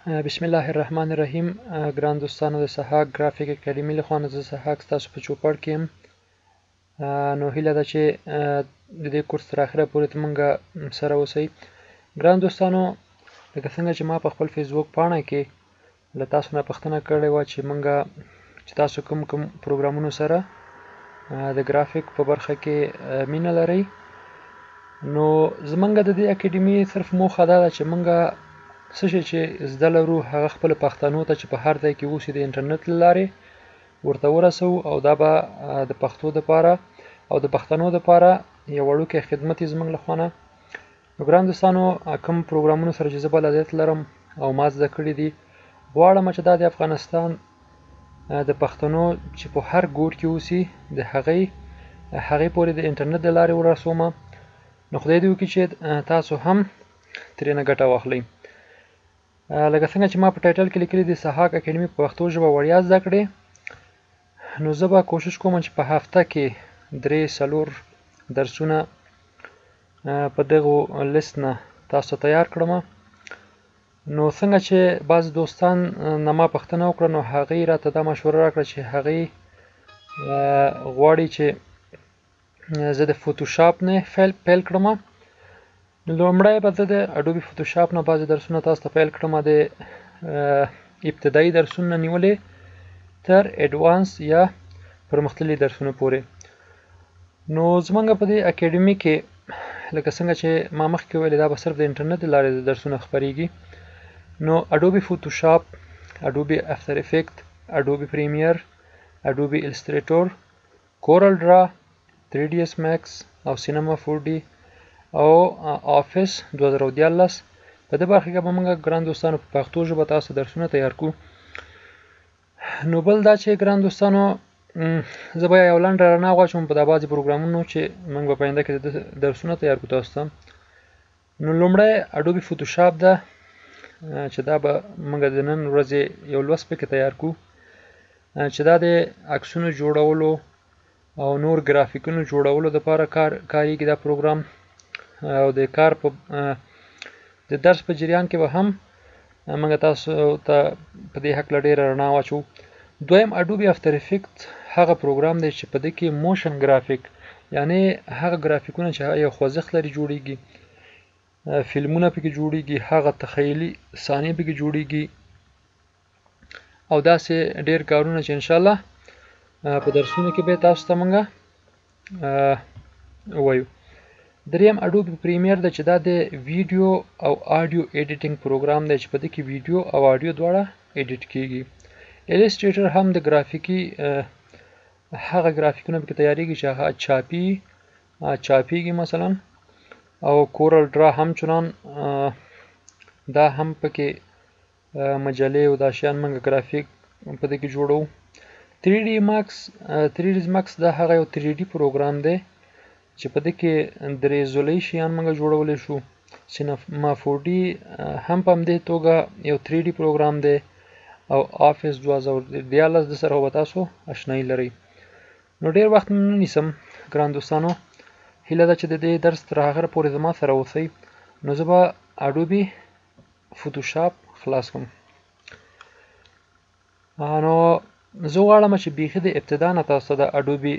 بسم الله الرحمن الرحیم. ګران دوستانو د سحاک ګرافیک اکیډمي له خوا نه زه سحاک ستاسو په چوپړ کې یم. نو هیله ده چې د دې کورس تر اخره پورې موږ سره اوسئ. ګران دوستانو، لکه څنګه چې ما په خپل فیسبوک پاڼه کې له تاسو نه پوښتنه کړې وه چې تاسو کوم پروګرامونو سره د ګرافیک په برخه کې مینه لرئ. نو زمونږ د دې اکیډمي صرف موخه دا ده چې موږ څه شی چې زده لرو هغه خپل پښتنو ته چې په هر ځای کې اوسي د انټرنیټ له لارې ورته ورسوو، او دا به د پښتو دپاره او د پښتنو دپاره یو وړوکی خدمت یې زموږ له خوا نه. نو ګران دوستانو، کوم پروګرامونو سره چې زه بلدیت لرم او ما زده کړي دي، غواړم چې دا د افغانستان د پښتنو چې په هر ګوټ کې اوسي د هغې پورې د انټرنیټ د لارې ورسوم. نو خدای دې وکړي چې تاسو هم ترېنه ګټه واخلئ. لکه څنګه چې ما په ټایټل کې لیکلي دي سحاک اکیډمي په پښتو ژبه وړیا زده کړې، نو زه به کوشش کوم چې په هفته کې 3-4 درسونه په دغو لیست نه تاسو تیار کړم. نو څنګه چې بعض دوستان نه ما پوښتنه وکړه، نو هغوی راته دا مشوره راکړه چې هغوی غواړي چې زه د فوتوشاپ نه پیل کړم. لومړی به زه د اډوبي فوتوشاپ نه بعضې درسونه تاسو ته پیل کړم، د ابتدایي درسونه نیولې تر ایډوانس یا پرمختللي درسونه پورې. نو زمونږ په دې اکیډمي کې لکه څنګه چې ما مخکې ویلې دا به صرف د انټرنیټ د لارې درسونه خپریږي. نو اډوبي فوتوشاپ، اډوبي افتر افیکټ، اډوبي پریمیر، اډوبي الستریټور، کورل ډرا، 3ds ماکس او سینما 4D او آفیس 2014. په دې برخه کې به موږ ګران دوستانو په پښتو ژبه تاسو درسونه تیار کړو. نو بل دا چې ګران دوستانو، زه به یو لنډه رڼا واچوم په دا بعضې پروګرامونو چې موږ به په آینده کې درسونه تیار کړو تاسو ته. نو لومړی اډوبي فوتوشاپ ده چې دا به موږ د نن ورځې یو لوست پکې تیار کړو، چې دا د عکسونو جوړولو او نور ګرافیکونو جوړولو دپاره کاریږي دا پروګرام. او د کار د درس په جریان کې به هم موږ تاسو ته په دې هکله ډېره رڼا واچوو. دویم اډوبي افتر افیکټ هغه پروګرام دی چې په دې کې موشن ګرافیک، یعنی هغه ګرافیکونه چې یو خوځښت لري جوړیږي، فلمونه پکې جوړیږي، هغه تخیلي صحنې پکې جوړیږي او داسې ډېر کارونه چې انشاءالله په درسونو کې به تاسو ته موږ ووایو. دریم اډوبي پریمیر ده چې دا د ویډیو او آډیو ایډیټینګ پروګرام دی چې په دې کې ویډیو او آډیو دواړه ایډیټ کیږي. الستریټر هم د هغه ګرافیکونه پکې تیاریږي چې هغه چاپیږي مثلا، او کورل ډرا همچنان دا هم پکې مجلې او دا شیان موږ ګرافیک په دې کې جوړوو. 3ds ماکس دا هغه یو 3D پروګرام دی چې په دې کې درې ضلعي شیان موږ جوړولی شو. سینما 4D هم په همدې توګه یو 3D پروګرام دی، او آفیس 2014 د سره به تاسو اشنایي لرئ. نو ډېر وخت نه نیسم ګران دوستانو، هیله ده چې د دې درس تر اخره پورې زما سره اوسئ. نو زه به اډوبي فوتوشاپ خلاص کړم. نو زه غواړم چې بیخي د ابتدا نه تاسو ته د اډوبي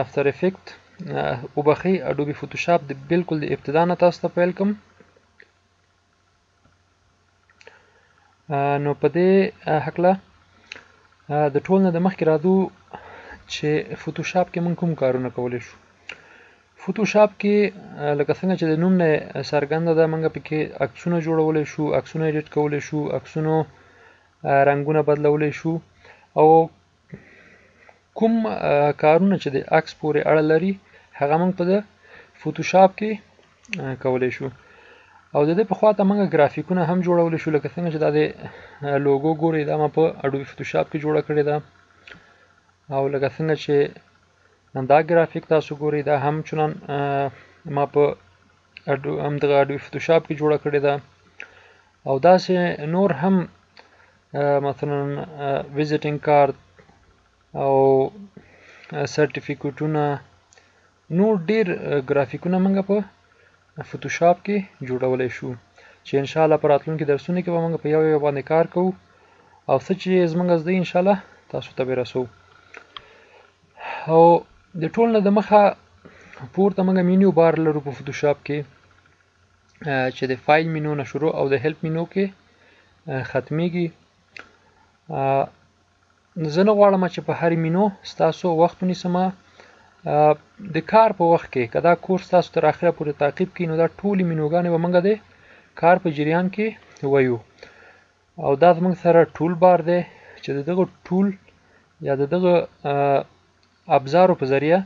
افتر افیکټ وبخښئ، اډوبي فوتوشاپ د بالکل د ابتدا نه تاسو ته پیل کړم. نو په دې هکله د ټول نه د مخکې راځو چې فوتوشاپ کې موږ کوم کارونه کولی شو. فوتوشاپ کې لکه څنګه چې د نوم نه څرګنده ده، موږ پکې عکسونه جوړولی شو، عکسونه ایډیټ کولی شو، عکسونو رنګونه بدلولی شو، او کوم کارونه چې د عکس پورې اړه لري هغه موږ په د فوتوشاپ کې کولی شو. او د دې په خوا ته موږ ګرافیکونه هم جوړولی شو، لکه څنګه چې دا د لوګو ګورئ دا ما په اډوبي فوتوشاپ کې جوړه کړې ده، او لکه څنګه چې دا ګرافیک تاسو ګورئ دا هم چنان ما په همدغه اډوبي فوتوشاپ کې جوړه کړې ده. او داسې نور هم مثلا ویزیټینګ کارت او سرټیفیکیټونه، نور ډېر ګرافیکونه موږ په فوتوشاپ کې جوړولی شو. چې ان شاء الله په راتلونکي درسونو کې به موږ په یو باندې کار کوو او څه چې زموږ زده ان شاء الله تاسو ته به رسو. او د ټول نه د مخه پورته موږ مینیو بار لرو په فوټوشاپ کې چې د فایل مینو نه شروع او د هیلپ مینو کې ختمیږي. زه نه غواړم چې په هر مینو ستاسو وخت ونیسم. د کار په وخت کې که دا کورس تاسو تر اخره پورې تعقیب کړئ نو دا ټولې مینوګانې به موږ د کار په جریان کې وایو. او دا زموږ سره ټول بار دی چې د دغه ټول یا د دغه ابزارو په ذریعه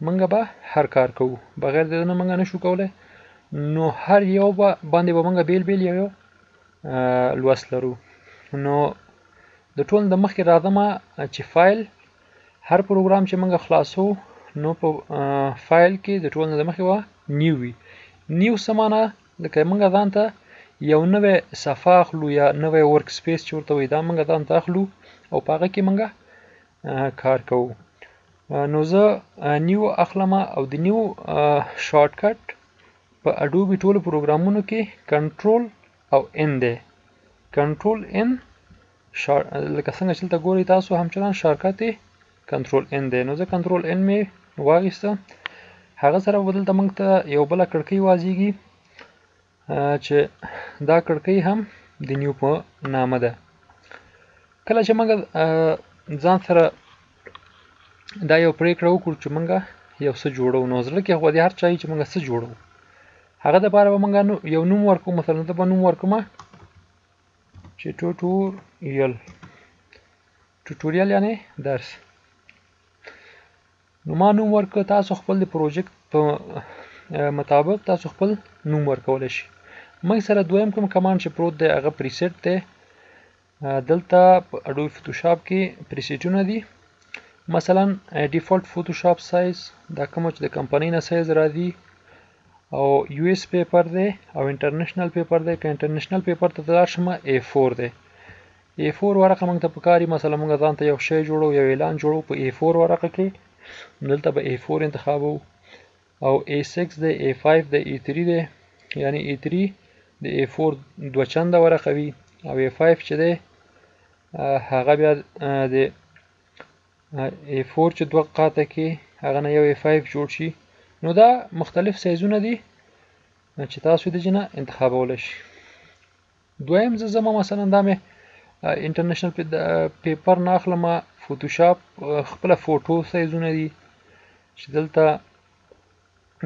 موږ به هر کار کوو. بغیر د دې نه موږ نشو کولی. نو هر یو باندې به موږ بیل بیل یو لوست لرو. نو د ټول د مخکې راځم چې فایل هر پروګرام چې موږ خلاصو نو په فایل کې د ټول د مخکې نیو وي. نیو څه معنی؟ لکه موږ ځان ته یو نوی صفحه اخلو یا نوی ورک سپیس چې ورته وایي دا موږ ځان ته اخلو او په هغه کې موږ کار کوو. نو زه نیو اخلم او د نیو شارټ کټ په اډوبي ټولو پروګرامونو کې کنټرول او ان دی. کنټرول ان لکه څنګه چې دلته ګورئ تاسو همچنان شارټکټ یې کنټرول ان دی. نو زه کنټرول ان مې واخیسته. هغه سره به دلته موږ ته یو بله کړکۍ واځېږي چې دا کړکۍ هم د نیو په نامه ده. کله چې موږ ځان سره دا یو پرېکړه وکړو چې موږ یو څه جوړو نو زړه کې خو د هر چا چې موږ څه جوړو هغه دپاره به موږ یو نوم ورکوو. مثلا زه به نوم ورکوم چې ټوټوریال یعنې درس. نو ما نوم ورکړ. تاسو خپل د پروژیکټ په مطابق تاسو خپل نوم ورکولی شي. موږ سره دویم کوم کمانډ چې پروت دی هغه پریسیټ دی. دلته په اډوبي فوټوشاپ کې پریسیټونه دي. مثلا ډیفالت فوټوشاپ سایز دا کوم چې د کمپنۍ نه سایز راځي او یو اس پیپر دی او انټرنیشنل پیپر دی. که انټرنیشنل پیپر ته لاړ شم A4 دی. A4 ورقه موږ ته پکاري. مثلا موږ ځان ته یو شی جوړو یو اعلان جوړو په A4 ورقه کې دلته به A4 انتخابو او A6 دی A5 دی A3 دی. یعنی A3 د A4 دوه چنده ورقه وي او A5 چې دی هغه بیا د A4 چې دوه قاطه کې هغه نه یو A5 جوړ شي. نو دا مختلف سایزونه دي چې تاسو د جنه انتخابولی شي. دویم زه زما مثلا دا مې انټرنیشنل پیپر نه اخلم. فوټوشاپ خپله فوټو سایزونه دي چې دلته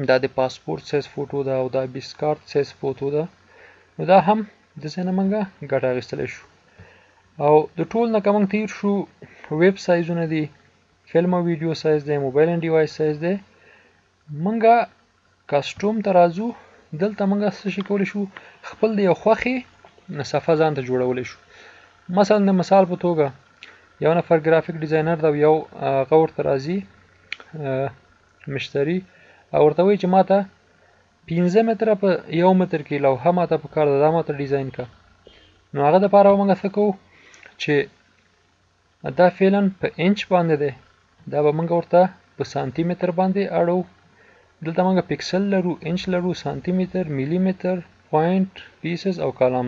دا د پاسپورت سایز فوټو ده او دا بیس کارت سایز فوټو ده. نو دا هم د ځای نه موږ ګټه اخیستلی شو. او د ټول نه که موږ تیر شو ویب سایزونه دي. فلم او ویډیو سایز دی. موبایل اینډ ډیوایس سایز دی. موږ کسټوم ته راځو. دلته موږ څه شي کولی شو خپل د یو خوښې صفحه ځان ته جوړولی شو. مثلا د مثال په توګه یو نفر ګرافیک ډیزاینر ده او یو هغه ورته راځي مشتری او ورته وایي چې ما ته 15 متره په یو متر کې لوحه ما ته پکار ده دا ما ته ډیزاین کړه. نو هغه دپاره به موږ څه کوو چې دا فعلا په انچ باندې دی دا به موږ ورته په سانتي متر باندې اړو. دلته موږ پکسل لرو انچ لرو سانتي متر میلی متر پوینټ پیسز او کالم.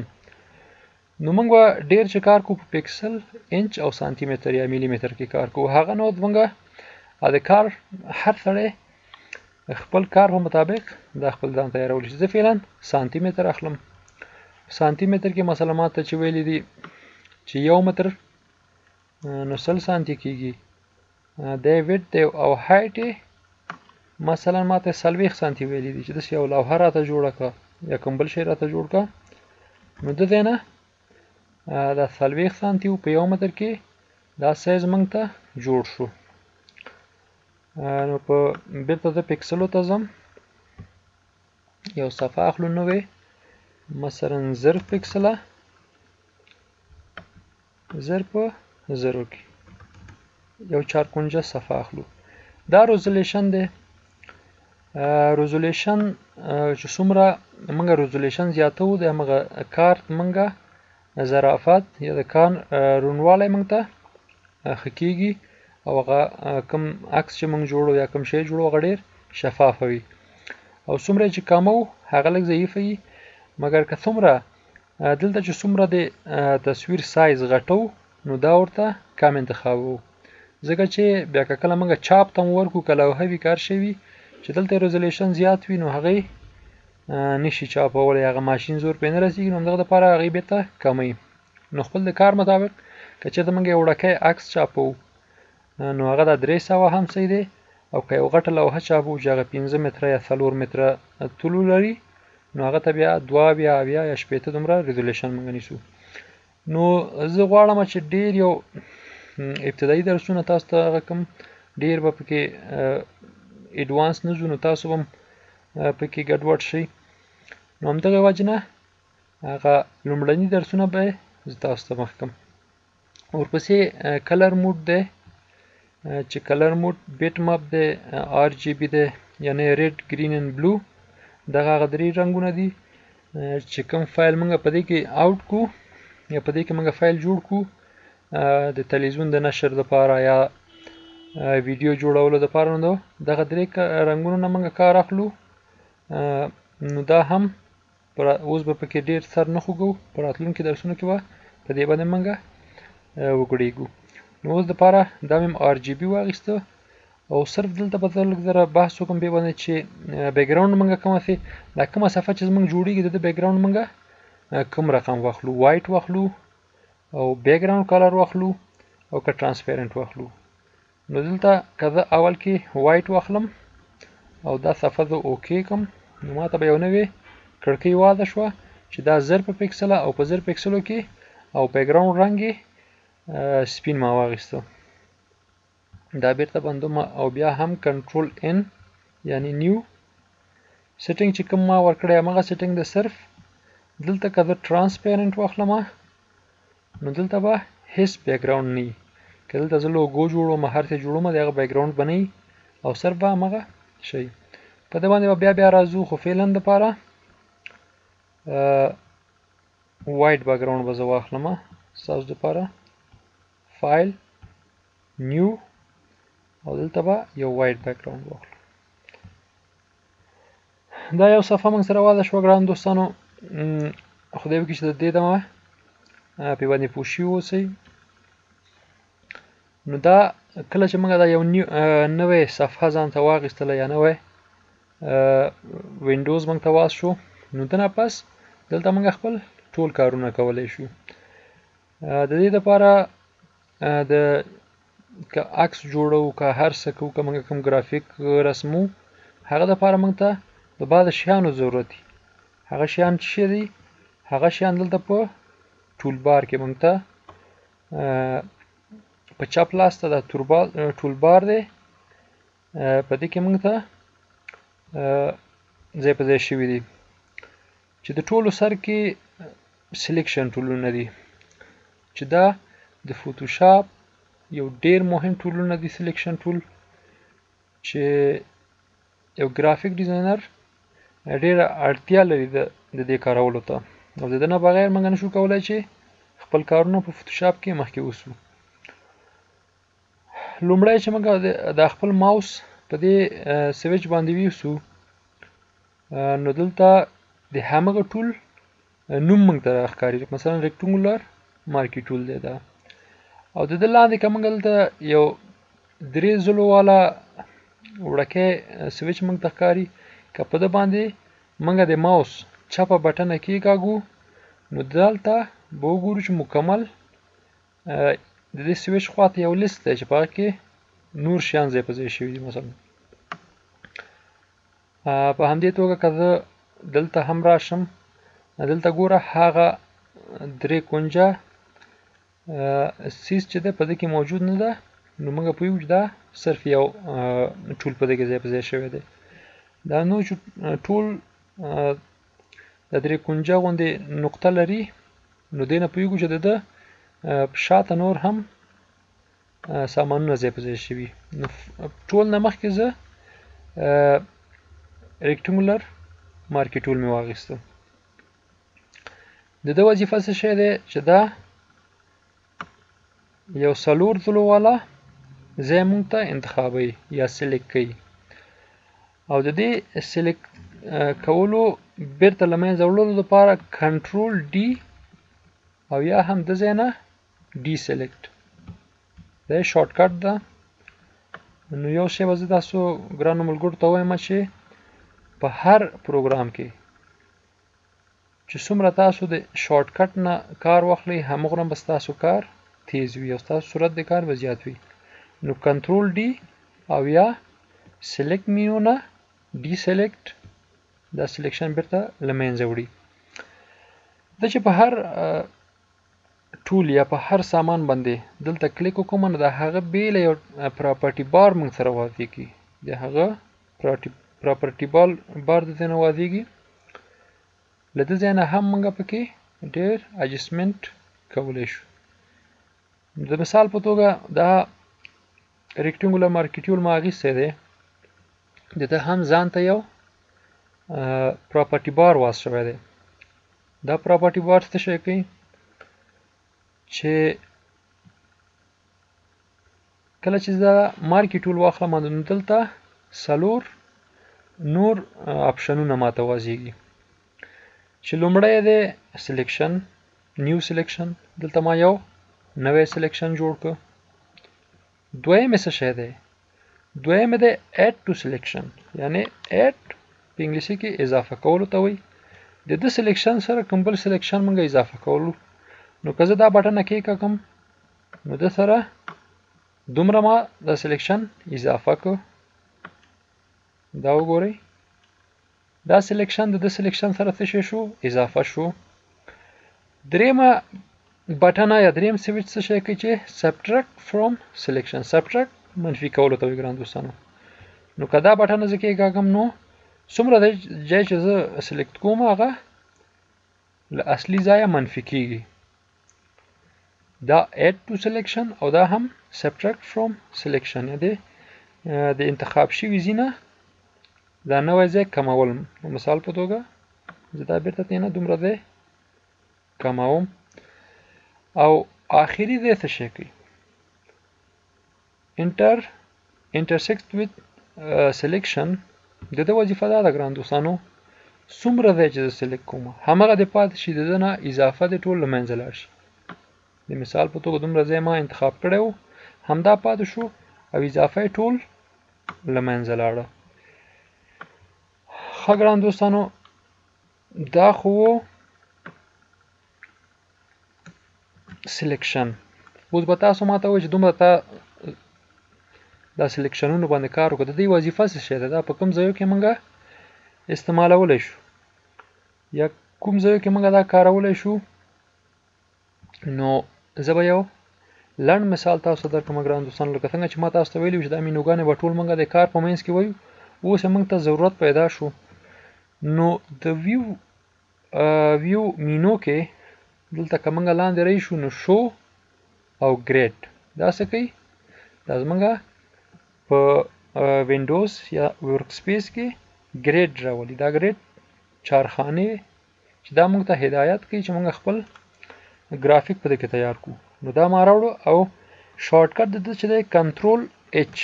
نو موږ به ډېر چې کار کوو په پکسل انچ او سانتي متر یا میلی متر کې کار کوو. هغه نو موږ د کار هر سړی خپل کار په مطابق دا خپل ځان تیارولی شي. زه فعلا سانتي متر اخلم. سانتي متر کې مثلا ما ته چې ویلي دي چې یو متر نو 100 سانتي کېږي. دی ویډ دی او هایټ یې مثلا ما ته 40 سانتي ویلي دي چې داسې یو لوحه راته جوړه کړه یا کوم بل شی راته جوړ کړه. نو د دې نه دا 40 سانتي په یو متر کې دا سایز موږ ته جوړ شو. نو په بیرته زه پکسلو ته ځم. یو صفحه اخلو نوې مثلا 0 پکسله 0 په 0 کې یو چارکونجه صفحه اخلو. دا ریزولیشن دی. ریزولیشن چې څومره موږ ریزولیشن زیاتوو د همغه کار موږ ظرافت یا د کار روڼوالی موږ ته ښه کېږي او هغه کوم عکس چې موږ جوړو یا کوم شی جوړو هغه ډېر شفافه وي او څومره چې کموو هغه لږ ضعیفه وي مګر که څومره دلته چې څومره د تصویر سایز غټو نو دا ورته کم انتخابو، ځکه چې بیا که کله موږ چاپ ته ورکو که لوحه وي کار شوي چې دلته ریزولوشن زیات وي نو هغې نشي چاپولی، هغه ماشین زور پرې نه رسېږي، نو همدغه دپاره هغې بېرته کموي. نو خپل د کار مطابق که چېرته موږ یو وړکی عکس چاپوو نو هغه دا 300 هم صحیح دی، او که یو غټه لوحه چاپوو چې هغه 5 متره یا 4 متره طول ولري نو هغه ته بیا 2 یا 80 یا 80 دومره ریزولوشن موږ نیسو. نو زه غواړم چې ډېر یو ابتدایي درسونه تاسو ته هغه کوم ډېر به پکې ایډوانس نه ځو نو تاسو به هم پکې ګډوډ شئ. نو همدغه وجې نه هغه لومړني درسونه به زه تاسو ته مخ کړم. ورپسې کلر موډ دی چې کلر موډ بیټ ماپ دی، RGB دی یعنی ریډ ګرین اینډ بلو. دغه هغه 3 رنګونه دي چې کوم فایل موږ په دې کې آوټ کو یا په دې کې موږ فایل جوړ کو د تلویزیون د نشر لپاره یا ویډیو جوړولو لپاره، نو دغه 3 رنګونو نه موږ کار اخلو. نو دا هم اوس به پکې ډېر سر نه خوږو، په راتلونکي درسونو کې به په دې باندې موږ وګړېږو. نو اوس دپاره دا مې RGB واخیسته او صرف دلته به زه لږ ذره بحث وکړم په باندې چې بیکګراوند موږ کومه سي دا کومه صفحه چې زموږ جوړیږي د بیکګراوند موږ کوم رقم واخلو، وایټ واخلو او بیکګراوند کلر واخلو او که ترانسپیرنت واخلو. نو دلته که زه اول کې وایټ واخلم او دا صفحه زه اوکې کړم نو ماته به یو نوې کړکۍ واضح شوه چې دا 1000 په پکسله او په 1000 پکسلو کې او بیکګراوند رنګ یې سپین ما واخیسته. دا بیرته بندوم او بیا هم کنټرول ان یعنی نیو سیټینګ چې کوم ما ورکړی همغه سیټینګ د صرف دلته که زه ترانسپیرنت واخلم نو دلته به هیڅ بیکګراوند نه وي. که دلته زه لوګو جوړوم هر څه جوړوم د هغه بیکګراوند به نه وي او صرف به همغه شی. په دې باندې به بیا راځو، خو فعلا دپاره وایټ بیکګراوند به زه واخلم ستاسو دپاره، فایل نیو او دلته به یو وایټ بیکګراوند واخلو. دا یو صفحه موږ سره واضح شوه ګران دوستانو. خدای وکړي چې د دې دمه پې باندې پوه شوي اوسئ. نو دا کله چې موږ دا یو نوی صفحه ځان ته واخیستله یا نوی وینډوز موږ ته واضح شو نو د نه پس دلته موږ خپل ټول کارونه کولی شو. د دې دپاره د که عکس جوړو که هر څه کوو که موږ کوم ګرافیک رسمو هغه دپاره موږ ته د بعضې شیانو ضرورت دي. هغه شیان څه شي دي؟ هغه شیان دلته په ټول بار کې موږ ته په چپ لاس ته دا ټول بار دی، په دې کې موږ ته ځای په ځای شوي دي چې د ټولو سر کې سلیکشن ټولونه دي چې دا د فوتوشاپ یو ډیر مهم ټولونه دي. سلیکشن ټول چې یو ګرافیک ډیزاینر ډیره اړتیا لري د دې کارولو ته او د دې نه بغیر موږ نشو کولی چې خپل کارونه په فوتوشاپ کې مخکې وسو. لومړی چې موږ د خپل ماوس په دې سویچ باندې ویسو نو دلته د همغه ټول نوم موږ ته راښکاري، مثلا ریکټنګولر مارکي ټول دی دا، او د دې لاندې که موږ دلته یو 3 ځلو والا وړکی سویچ موږ ته ښکاري، که په ده باندې موږ د ماوس چپه بټنه کېکاږو نو دلته به وګورو چې مکمل د دې سویچ خواته یو لیست دی چې په هغه کې نور شیان ځای په ځای شوي دي. مثلا په همدې توګه که زه دلته هم راشم دلته ګوره هغه 3 کونجه سیس چې ده په دې کې موجود نه ده نو موږ پوهیږو چې دا صرف یو ټول په دې کې ځای په ځای شوی دی. دا نو چې ټول د 3 کونجه غوندې نقطه لري نو دې نه پوهیږو چې د ده شاته نور هم سامانونه ځای په ځای شوي. نو ټول نه مخکې زه ریکټنګولر مارکي ټول مې واخیسته. د ده وظیفه څه شی دی چې دا یو 4 ځلو والا ځای موږ ته انتخابوي یا سلیکټ کوي او د دې کولو بیرته له منځه وړلو لپاره کنټرول ډي او یا هم د ځای نه ډي سلیکټ دا یې شارټ کټ ده. نو یو شی به زه تاسو ګرانو ملګرو ته وایم چې په هر پروګرام کې چې څومره تاسو د شارټ کټ نه کار واخلئ همغومره به ستاسو کار تیز وي او ستاسو سرعت د کار به زیات وي. نو کنټرول ډي او یا سلیکټ مینو نه ډي سلیکټ دا سلیکشن بیرته له منځه وړي. دا چې په هر ټول یا په هر سامان باندې دلته کلیک وکړم نو د هغه بیله یو پراپرټي بار موږ سره واضح کړي د هغه پراپرټي بار د ځای نه واضحېږي. له ده ځای نه هم موږ پکې ډېر اجسټمنټ کولی شو. د مثال په توګه دا ریکټنګولر مارکیټیول ما اخیستی دی د ده هم ځان ته یو پراپرټي بار واض شوی دی. دا پراپرټي بار څه شی کوي چې کله چې زه مارکي ټول واخلم نو دلته څلور نور اپشنونه ماته واضحېږي چې لومړی دی سلیکشن نیو سلیکشن دلته ما یو نوی سلیکشن جوړ کړ. دویم یې څه شی دی دویم دی اډ ټو سلیکشن یعنی اډ په انګلیسي کې اضافه کولو ته وایي. د ده سلیکشن سره کوم بل سلیکشن موږ اضافه کولو نو که زه دا بټنه کېکاږم نو ده سره دومره ما دا سلیکشن اضافه کړ. دا وګورئ دا سلیکشن د ده سلیکشن سره څه شی شو اضافه شو. دریمه بټنه یا دریم سویچ څه شی کوي چې سبټرکټ فرام سلیکشن سبټرکټ منفي کولو ته وایي ګران دوستانو. نو که دا بټنه زه کېکاږم نو څومره ځای چې زه سلیکټ کوم هغه له اصلي ځایه منفي کېږي. دا add to selection او دا هم subtract from selection یعنی د انتخاب شوي ځای نه دا نوی ځای کمول. مثال په توګه زه دا بیرته ترېنه دومره ځای کموم. او آخري ځای څه شی کوي intersect with selection د ده وظیفه دا ده ګران دوستانو څومره ځای چې زه سلیکټ کوم همغه د پاتې شي د ده نه اضافه د ټول له منځه لاړ شي. د مثال په توګه دومره ځای ما انتخاب کړی و همدا پاتې شو او اضافه یې ټول له منځه لاړه. ښه ګران دوستانو دا خو و سلیکشن. اوس به تاسو ما ته وایئ چې دومره تا دا سلیکشنونو باندې کار وکړه د دې وظیفه څه شی ده دا په کوم ځایو کې موږ استعمالولی شو یا کوم ځایو کې موږ دا کارولی شو. نو زه به یو لنډ مثال تاسو ته درکړم ګران دوستانو لکه څنګه چې ما تاسو ته ویلي وو چې دا مینوګانې به ټول موږ د کار په منځ کې وایو اوس یې موږ ته ضرورت پیدا شو. نو د ویو مینو کې دلته که موږ لاندې راشو نو شو او ګریډ دا څه کوي دا زموږ په وینډوز یا ورک سپیس کې ګریډ راولي. دا ګریډ چارخانې چې دا موږ ته هدایت کوي چې موږ خپل ګرافیک په دې کې تیار کړو. نو دا ما راوړو او شارټ کټ د ده چې دی کنټرول اچ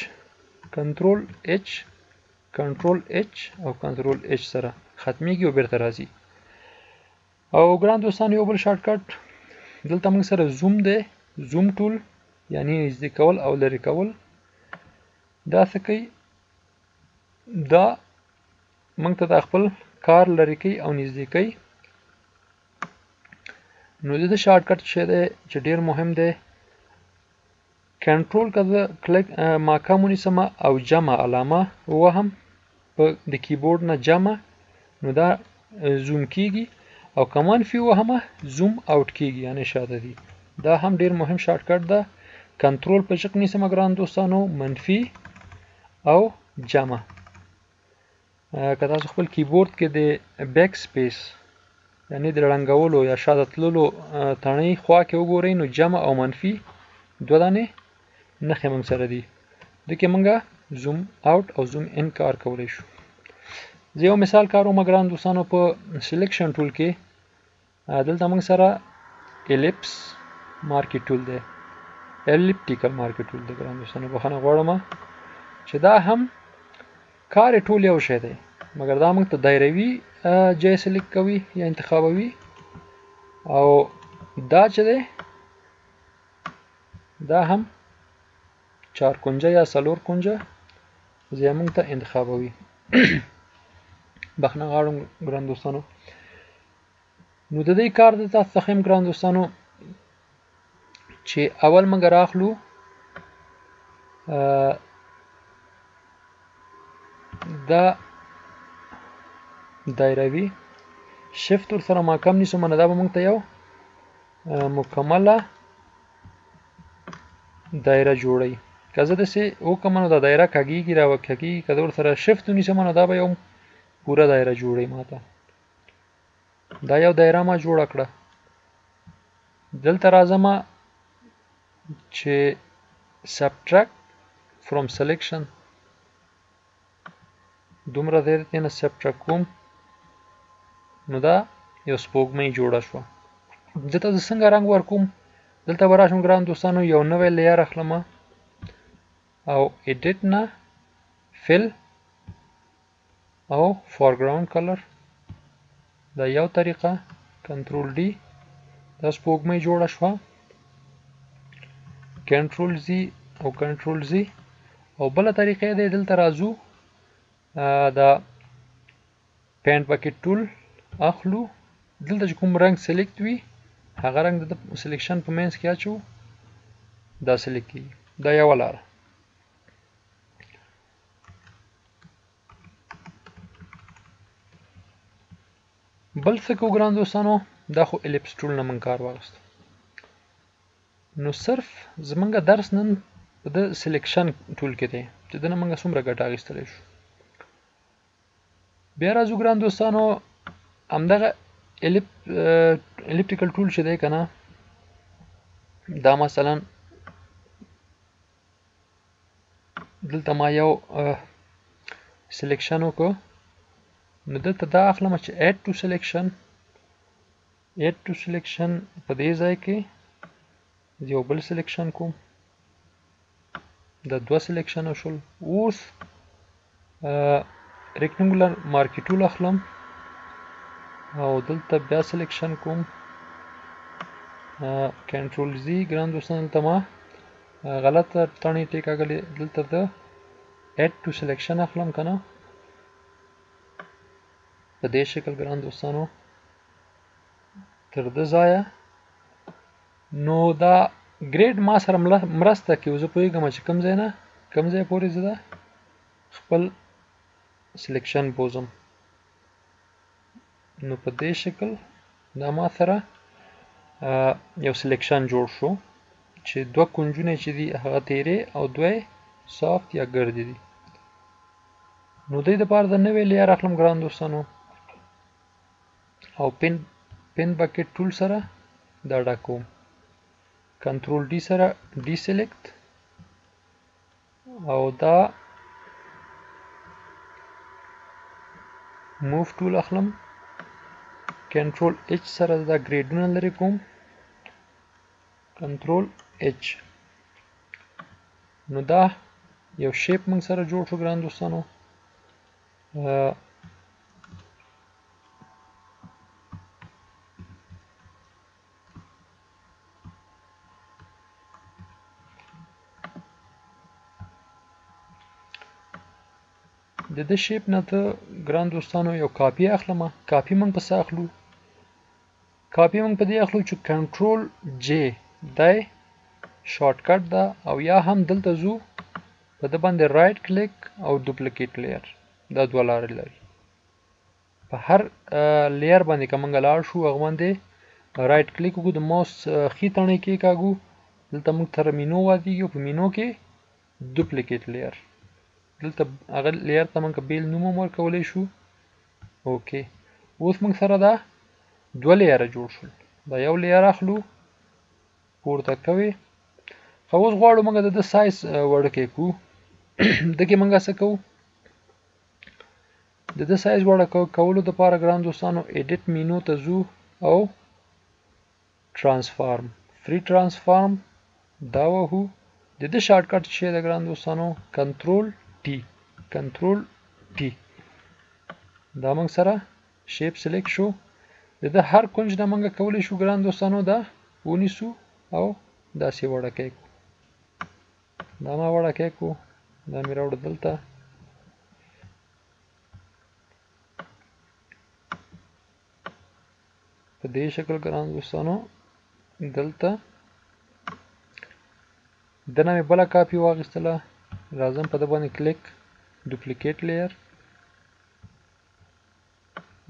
او کنټرول اچ سره ختمیږي او بیرته راځي. او ګران دوستان یو بل شارټ کټ دلته موږ سره زوم دی زوم ټول یعنی نږدې کول او لرې کول. دا څه کوي دا موږ ته د خپل کار لرې کوي او نږدې کوي. نو د ده شارټ کټ چې دی چې ډېر مهم دی کنټرول که زه کلیک ماکم ونیسم او جمع علامه ووهم په د کیبورډ نه جمع نو دا زوم کیږي او که منفي ووهم زوم اوټ کیږي یعنی شاته دی. دا هم ډېر مهم شارټ کټ ده. کنټرول په چک نیسم ګران دوستانو منفي او جمع. که تاسو خپل کیبورډ کې د بیک سپیس یعنی د ړنګولو یا شاته تللو تڼۍ خوا کې وګورئ نو جمع او منفي دوه دانې نښې موږ سره دي. دې کې موږ زوم اوټ او زوم ان کار کولی شو. زه یو مثال کاروم ګران دوستانو په سلیکشن ټول کې دلته موږ سره الیپس مارکي ټول دی الیپټیکل مارکي ټول دی ګران دوستانو بخښنه غواړم چې دا هم کار ټول یو شی دی مګر دا موږ ته دایروي جای سلیکټ کوي یا انتخابوي، او دا چې دی دا هم 4 کونجه یا 4 کونجه ځای موږ ته انتخابوي. بخښنه غواړم ګران دوستانو. نو د دې کار د تاسو څخه ګران دوستانو چې اول موږ راخلو دا دایروي شفت ورسره ما کم نیسو، منه دا به موږ ته یو مکمله دایره جوړوي. که زه داسې وکړم نو دا دایره کږېږي را وکږېږي، که زه ورسره شفت ونیسم نو دا به یو پوره دایره جوړوي ماته. دا یو دایره ما جوړه کړه. دلته راځم چې subtract from selection دومره دایره ترېنه subtract کوم، نو دا یو سپوږمۍ جوړه شوه. دلته زه څنګه رنګ ورکوم؟ دلته به راشم ګران دوستانو، یو نوی لیر اخلم او edit نه fill او foreground color، دا یو طریقه. کنټرول ډي دا سپوږمۍ جوړه شوه. کنټرول زی او کنټرول زی، او بله طریقه دی دلته راځو دا پینټ بکټ ټول اخلو، دلته چې کوم رنګ سلیکټ وي هغه رنګ د سلیکشن په منځ کې اچو، دا سلیکټ کیږي. دا یوه لاره. بل څه کوو ګران دوستانو، دا خو الیپس ټول نه من کار واخیست. نو صرف زمونږ درس نن په د سلیکشن ټول کې دی چې دنه موږ څومره ګټه اخیستلی شو. بیا راځو ګران دوستانو، همدغه الیپټیکل ټول چې دی که نه، دا مثلا دلته ما یو سلیکشن وکړو، نو دلته دا اخلم چې add to selection په دې ځای کې یو بل سلیکشن کوم، دا 2 سلیکشن شول. اوس ریکټنګولر مارکی ټول اخلم او دلته بیا سلیکشن کوم، کنټرول زی. ګران دوستان دلته ما غلطه تڼۍ ټیکاږلې، دلته د add to selection اخلم که نه په دې شکل ګران دوستانو تر ده ځایه. نو دا ګریډ ما سره مرسته کوي، زه پوهېږم چې کوم ځای نه کوم ځای پورې زه دا خپل سلیکشن بوزم. نو په دې شکل دا ما سره یو سلیکشن جوړ شو چې 2 کنجونه چې دي هغه تیرې او 2 سافت یا ګردې دي. نو دې دپاره د نوی لیر اخلم ګران دوستانو او پین بکټ ټول سره دا ډکوم. کنټرول ډي سره ډي سلیکټ او دا موف ټول اخلم. کنټرول اچ سره دا ګریډونه لرې کوم، کنټرول اچ. نو دا یو شیپ موږ سره جوړ شو ګران دوستانو. د دې شیپ نه ته ګران دوستانو یو کاپی اخلم. کاپی موږ په څه اخلو؟ کاپی موږ په دې اخلو چې کنټرول جے دی شارټ کټ ده، او یا هم دلته ځو په ده باندې رایټ کلیک او ډوپلیکیټ لیر، دا 2 لارې لري. په هر لیر باندې که موږ لاړ شو هغه باندې رایټ کلیک وکړو، د ماوس ښي تڼۍ کېکاږو، دلته موږ ته مینو وادېږي او په مینو کې ډوپلیکیټ لیر، دلته هغه لیر ته موږ بیل نوم هم ورکولی شو. اوکې، اوس موږ سره دا 2 لیره جوړ شول. دا یو لیر اخلو پورته کوي. خو اوس غواړو موږ د ده سایز وړوکی کړو. دغې موږ څه کوو؟ د ده سایز وړوکی کولو دپاره ګران دوستانو ایډیټ مینو ته ځو او ټرانسفارم فری ټرانسفارم دا وهو. د ده شارټ کټ چې د ګران دوستانو کنټرول ټي، کنټرول ټي. دا موږ سره شیپ سلیکټ شو. د هر کونج نه موږ کولی شو ګران دوستانو دا ونیسو او داسې وړکی کړو. دا ما وړکی کړو، دا مې راوړه دلته. په دې شکل ګران دوستانو دلته دنه مې بله کاپي واخیستله. راځم په ده باندې کلیک، ډوپلیکیټ لیر،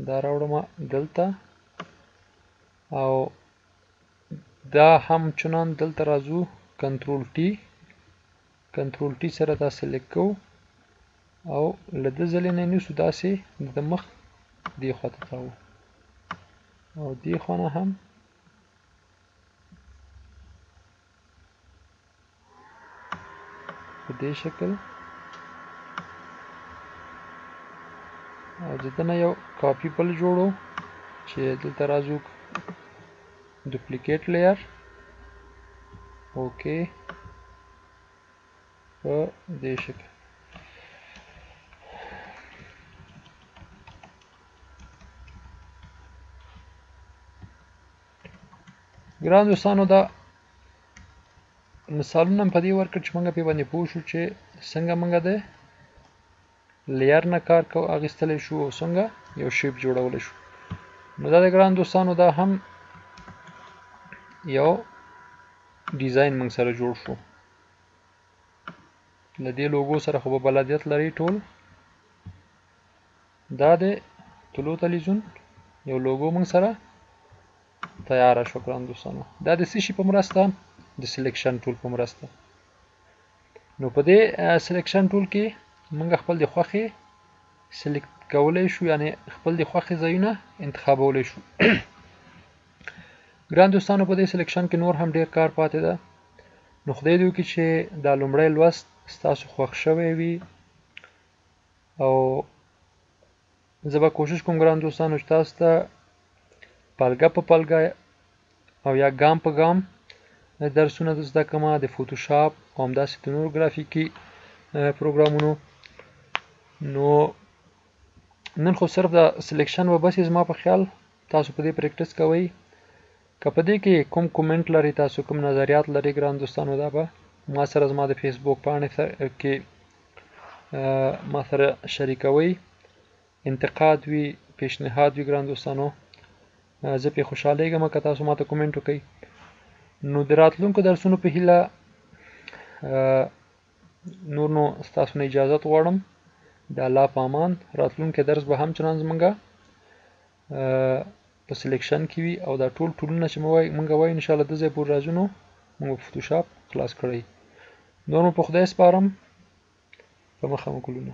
دا راوړم دلته او دا همچنان دلته راځو کنټرول ټي سره دا سلیکټ کوو او له ده ځلې نه نیسو داسې د مخ دې خوا ته تاوو او دې خوا نه هم په دې شکل او د ده نه یو کاپي بل جوړو چې دلته راځو ډوپلیکیټ لیر، اوکې، په دې شکل. ګران دوستانو دا مثالونه په دې ورکړ چې موږ پې باندې پوه شو چې څنګه موږ د لیر نه کار اخیستلی شو او څنګه یو شیپ جوړولی شو. نو دا د ګران دوستانو دا هم یو ډیزاین موږ سره جوړ شو. له دې لوګو سره خو به بلدیت لرئ ټول. دا د طلوع تلویزیون یو لوګو موږ سره تیاره شو ګران دوستانو. دا د څه شي په مرسته؟ د سلیکشن ټول په مرسته. نو په دې سلیکشن ټول کې موږ خپل د خوښې سلیکټ کولی شو، یعنی خپل د خوښې ځایونه انتخابولی شو. ګران دوستانو په دې سلیکشن کې نور هم ډیر کار پاتې ده. نو خدای دې وکړي چې دا لومړی لوست ستاسو خوښ شوی وي او زه به کوشش کوم ګران دوستانو چې تاسو ته پلګه په پلګه او یا ګام په ګام درسونه زده کړم د فوټوشاپ او همداسې د نور ګرافیکي پروګرامونو. نو نن خو صرف د سلیکشن و بس زما په خیال تاسو په دې پریکټس کوئ. که په دې کې کوم کومنټ لرئ، تاسو کوم نظریات لرئ ګران دوستانو، دا به ما سره زما د فیسبوک پاڼې کې ما سره شریکوئ. انتقاد وي، پیشنهاد وي ګران دوستانو، زه پې خوشحالیږم که تاسو ماته کومنټ وکئ. نو د راتلونکو درسونو په هیله نور نو ستاسو نه اجازت غواړم. د الله په امان. راتلونکی درس به همچنان زمونږ په سلیکشن کې وي او دا ټول ټولونه چې موږ وایو انشاءالله د ځای پورې راځو نو موږ په فوټوشاپ خلاص کړئ. نور مو په خدای سپارم. په مخه مو ګلونه.